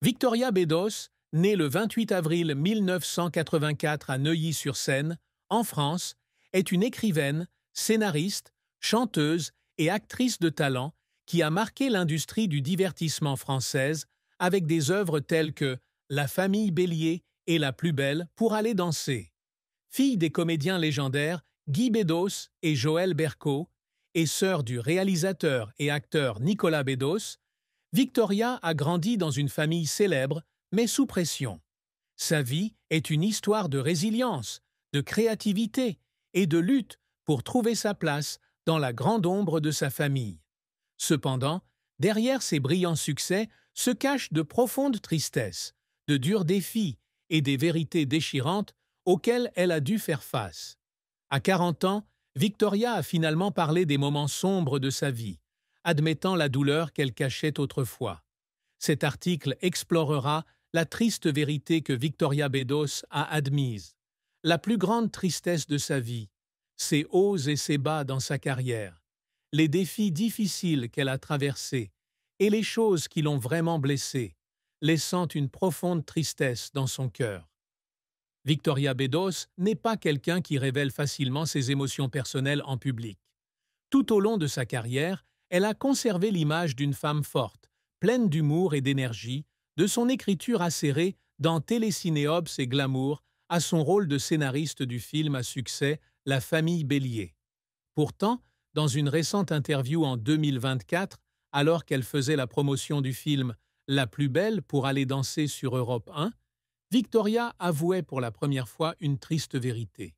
Victoria Beddos, née le 28 avril 1984 à Neuilly-sur-Seine, en France, est une écrivaine, scénariste, chanteuse et actrice de talent qui a marqué l'industrie du divertissement française avec des œuvres telles que La famille Bélier et La plus belle pour aller danser. Fille des comédiens légendaires Guy Bedos et Joël Bercaud, et sœur du réalisateur et acteur Nicolas Bedos, Victoria a grandi dans une famille célèbre, mais sous pression. Sa vie est une histoire de résilience, de créativité et de lutte pour trouver sa place dans la grande ombre de sa famille. Cependant, derrière ces brillants succès se cachent de profondes tristesses, de durs défis et des vérités déchirantes auxquelles elle a dû faire face. À 40 ans, Victoria a finalement parlé des moments sombres de sa vie, admettant la douleur qu'elle cachait autrefois. Cet article explorera la triste vérité que Victoria Beddos a admise, la plus grande tristesse de sa vie, ses hauts et ses bas dans sa carrière, les défis difficiles qu'elle a traversés et les choses qui l'ont vraiment blessée, laissant une profonde tristesse dans son cœur. Victoria Beddos n'est pas quelqu'un qui révèle facilement ses émotions personnelles en public. Tout au long de sa carrière, elle a conservé l'image d'une femme forte, pleine d'humour et d'énergie, de son écriture acérée dans Téléciné-Obs et Glamour à son rôle de scénariste du film à succès La famille Bélier. Pourtant, dans une récente interview en 2024, alors qu'elle faisait la promotion du film La plus belle pour aller danser sur Europe 1, Victoria avouait pour la première fois une triste vérité.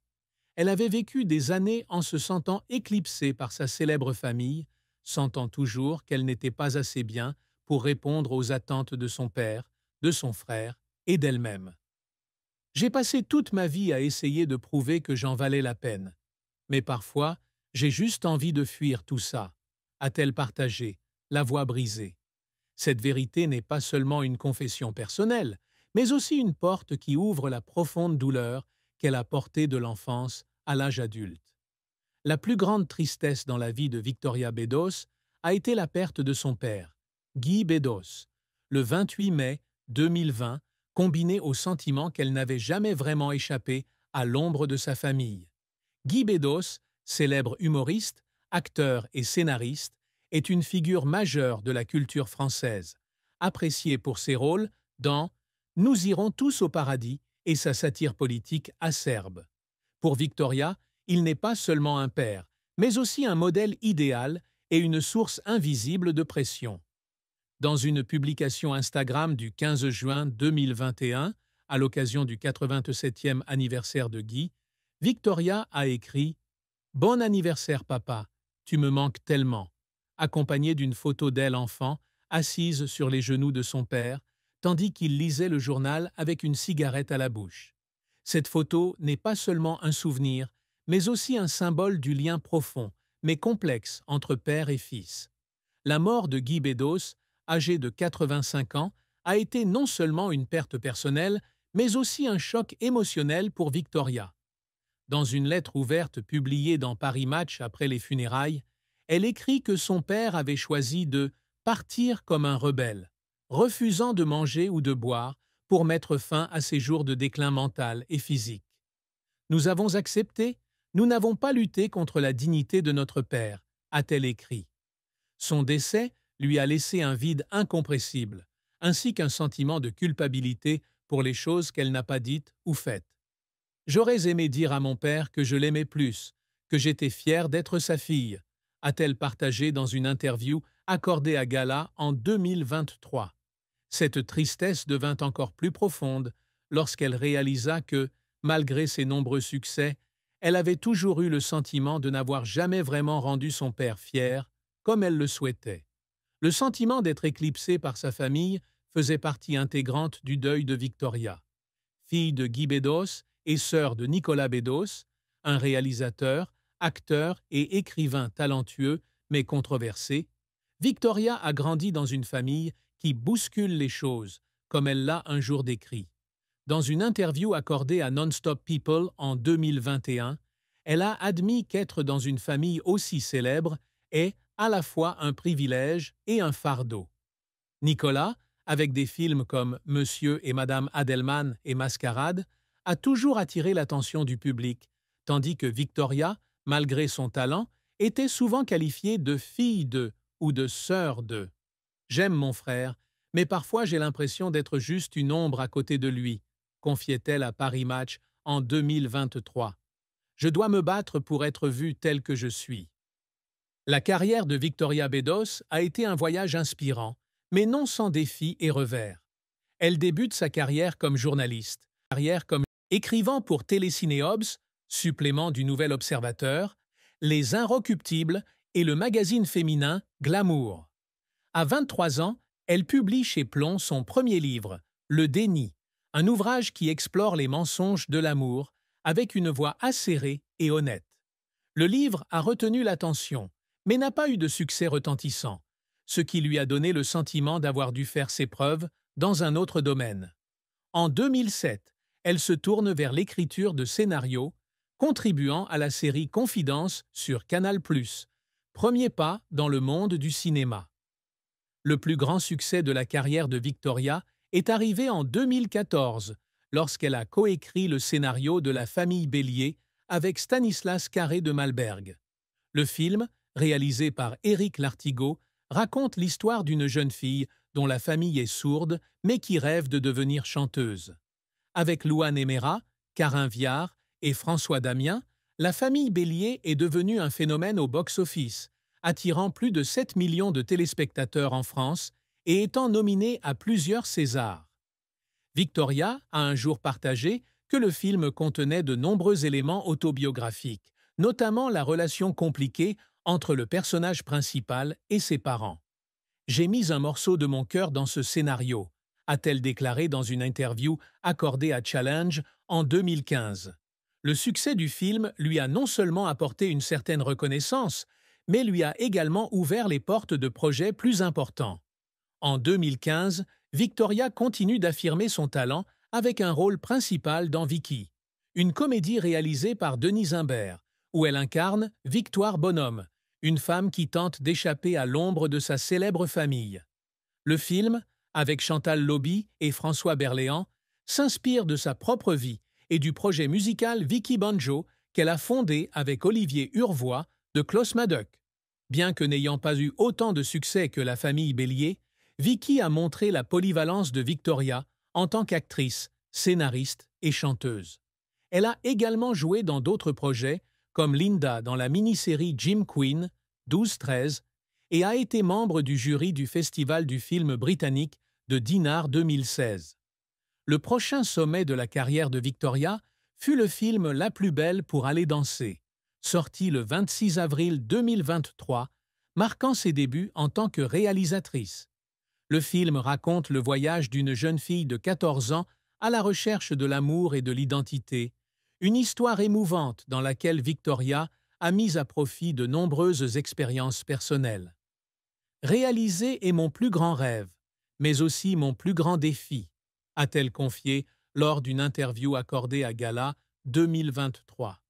Elle avait vécu des années en se sentant éclipsée par sa célèbre famille, sentant toujours qu'elle n'était pas assez bien pour répondre aux attentes de son père, de son frère et d'elle-même. « J'ai passé toute ma vie à essayer de prouver que j'en valais la peine. Mais parfois, j'ai juste envie de fuir tout ça, » a-t-elle partagé, la voix brisée. Cette vérité n'est pas seulement une confession personnelle, mais aussi une porte qui ouvre la profonde douleur qu'elle a portée de l'enfance à l'âge adulte. La plus grande tristesse dans la vie de Victoria Beddos a été la perte de son père, Guy Bedos, le 28 mai 2020, combiné au sentiment qu'elle n'avait jamais vraiment échappé à l'ombre de sa famille. Guy Bedos, célèbre humoriste, acteur et scénariste, est une figure majeure de la culture française, apprécié pour ses rôles dans « Nous irons tous au paradis » et sa satire politique acerbe. Pour Victoria, il n'est pas seulement un père, mais aussi un modèle idéal et une source invisible de pression. Dans une publication Instagram du 15 juin 2021, à l'occasion du 87e anniversaire de Guy, Victoria a écrit « Bon anniversaire papa, tu me manques tellement », accompagnée d'une photo d'elle enfant, assise sur les genoux de son père, tandis qu'il lisait le journal avec une cigarette à la bouche. Cette photo n'est pas seulement un souvenir, mais aussi un symbole du lien profond, mais complexe entre père et fils. La mort de Guy Bedos, âgé de 85 ans, a été non seulement une perte personnelle, mais aussi un choc émotionnel pour Victoria. Dans une lettre ouverte publiée dans Paris Match après les funérailles, elle écrit que son père avait choisi de « partir comme un rebelle », refusant de manger ou de boire pour mettre fin à ses jours de déclin mental et physique. Nous avons accepté, nous n'avons pas lutté contre la dignité de notre père, a-t-elle écrit. Son décès lui a laissé un vide incompressible, ainsi qu'un sentiment de culpabilité pour les choses qu'elle n'a pas dites ou faites. J'aurais aimé dire à mon père que je l'aimais plus, que j'étais fière d'être sa fille, a-t-elle partagé dans une interview accordée à Gala en 2023. Cette tristesse devint encore plus profonde lorsqu'elle réalisa que, malgré ses nombreux succès, elle avait toujours eu le sentiment de n'avoir jamais vraiment rendu son père fier, comme elle le souhaitait. Le sentiment d'être éclipsée par sa famille faisait partie intégrante du deuil de Victoria. Fille de Guy Bedos et sœur de Nicolas Bedos, un réalisateur, acteur et écrivain talentueux mais controversé, Victoria a grandi dans une famille qui bouscule les choses, comme elle l'a un jour décrit. Dans une interview accordée à Non-Stop People en 2021, elle a admis qu'être dans une famille aussi célèbre est à la fois un privilège et un fardeau. Nicolas, avec des films comme Monsieur et Madame Adelman et Mascarade, a toujours attiré l'attention du public, tandis que Victoria, malgré son talent, était souvent qualifiée de fille de ou de sœur de. J'aime mon frère, mais parfois j'ai l'impression d'être juste une ombre à côté de lui, confiait-elle à Paris Match en 2023. Je dois me battre pour être vue telle que je suis. La carrière de Victoria Beddos a été un voyage inspirant, mais non sans défis et revers. Elle débute sa carrière comme journaliste, écrivant pour Téléciné-Obs, supplément du Nouvel Observateur, Les Inrecuptibles et le magazine féminin Glamour. À 23 ans, elle publie chez Plomb son premier livre, Le Déni, un ouvrage qui explore les mensonges de l'amour avec une voix acérée et honnête. Le livre a retenu l'attention, mais n'a pas eu de succès retentissant, ce qui lui a donné le sentiment d'avoir dû faire ses preuves dans un autre domaine. En 2007, elle se tourne vers l'écriture de scénarios, contribuant à la série Confidence sur Canal+, premier pas dans le monde du cinéma. Le plus grand succès de la carrière de Victoria est arrivé en 2014, lorsqu'elle a coécrit le scénario de La famille Bélier avec Stanislas Carré de Malberg. Le film, réalisé par Éric Lartigot, raconte l'histoire d'une jeune fille dont la famille est sourde mais qui rêve de devenir chanteuse. Avec Louane Emera, Carin Viard et François Damien, La famille Bélier est devenue un phénomène au box-office, attirant plus de 7 millions de téléspectateurs en France et étant nominée à plusieurs Césars. Victoria a un jour partagé que le film contenait de nombreux éléments autobiographiques, notamment la relation compliquée entre le personnage principal et ses parents. « J'ai mis un morceau de mon cœur dans ce scénario », a-t-elle déclaré dans une interview accordée à Challenge en 2015. Le succès du film lui a non seulement apporté une certaine reconnaissance, mais lui a également ouvert les portes de projets plus importants. En 2015, Victoria continue d'affirmer son talent avec un rôle principal dans Vicky, une comédie réalisée par Denise Imbert, où elle incarne Victoire Bonhomme, une femme qui tente d'échapper à l'ombre de sa célèbre famille. Le film, avec Chantal Lobby et François Berléand, s'inspire de sa propre vie et du projet musical Vicky Banjo qu'elle a fondé avec Olivier Urvois de Klaus Maddock. Bien que n'ayant pas eu autant de succès que La famille Bélier, Vicky a montré la polyvalence de Victoria en tant qu'actrice, scénariste et chanteuse. Elle a également joué dans d'autres projets, comme Linda dans la mini-série Jim Queen, 12-13, et a été membre du jury du Festival du film britannique de Dinard 2016. Le prochain sommet de la carrière de Victoria fut le film La plus belle pour aller danser, sorti le 26 avril 2023, marquant ses débuts en tant que réalisatrice. Le film raconte le voyage d'une jeune fille de 14 ans à la recherche de l'amour et de l'identité, une histoire émouvante dans laquelle Victoria a mis à profit de nombreuses expériences personnelles. Réaliser est mon plus grand rêve, mais aussi mon plus grand défi, a-t-elle confié lors d'une interview accordée à Gala 2023.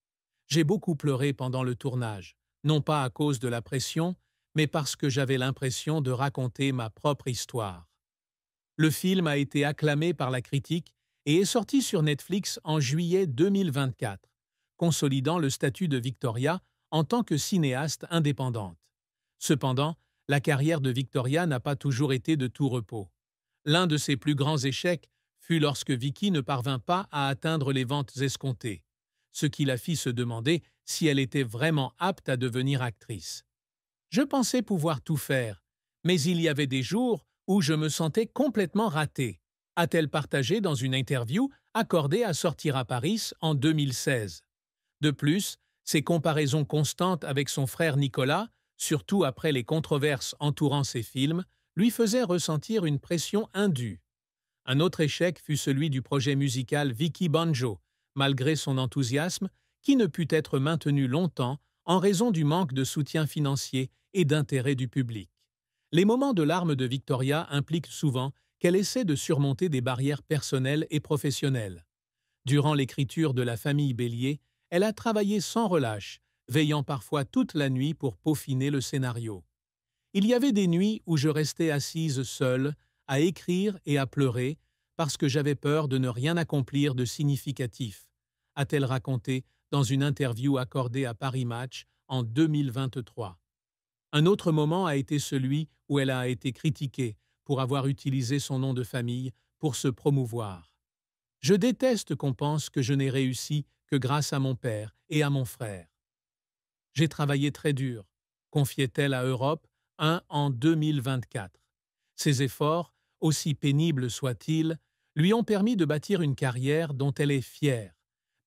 J'ai beaucoup pleuré pendant le tournage, non pas à cause de la pression, mais parce que j'avais l'impression de raconter ma propre histoire. Le film a été acclamé par la critique et est sorti sur Netflix en juillet 2024, consolidant le statut de Victoria en tant que cinéaste indépendante. Cependant, la carrière de Victoria n'a pas toujours été de tout repos. L'un de ses plus grands échecs fut lorsque Vicky ne parvint pas à atteindre les ventes escomptées, ce qui la fit se demander si elle était vraiment apte à devenir actrice. « Je pensais pouvoir tout faire, mais il y avait des jours où je me sentais complètement ratée », a-t-elle partagé dans une interview accordée à Sortir à Paris en 2016. De plus, ses comparaisons constantes avec son frère Nicolas, surtout après les controverses entourant ses films, lui faisaient ressentir une pression indue. Un autre échec fut celui du projet musical Vicky Banjo, malgré son enthousiasme, qui ne put être maintenu longtemps en raison du manque de soutien financier et d'intérêt du public. Les moments de larmes de Victoria impliquent souvent qu'elle essaie de surmonter des barrières personnelles et professionnelles. Durant l'écriture de La famille Bélier, elle a travaillé sans relâche, veillant parfois toute la nuit pour peaufiner le scénario. « Il y avait des nuits où je restais assise seule, à écrire et à pleurer parce que j'avais peur de ne rien accomplir de significatif, a-t-elle raconté dans une interview accordée à Paris Match en 2023. Un autre moment a été celui où elle a été critiquée pour avoir utilisé son nom de famille pour se promouvoir. « Je déteste qu'on pense que je n'ai réussi que grâce à mon père et à mon frère. J'ai travaillé très dur », confiait-elle à Europe 1 en 2024. Ses efforts, aussi pénibles soient-ils, lui ont permis de bâtir une carrière dont elle est fière,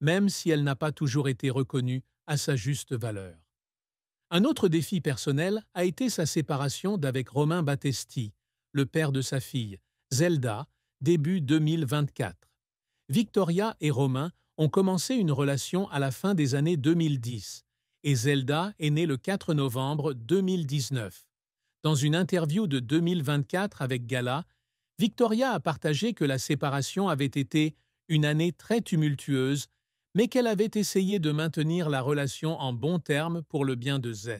même si elle n'a pas toujours été reconnue à sa juste valeur. Un autre défi personnel a été sa séparation d'avec Romain Battesti, le père de sa fille, Zelda, début 2024. Victoria et Romain ont commencé une relation à la fin des années 2010 et Zelda est née le 4 novembre 2019. Dans une interview de 2024 avec Gala, Victoria a partagé que la séparation avait été une année très tumultueuse, mais qu'elle avait essayé de maintenir la relation en bons termes pour le bien de Z.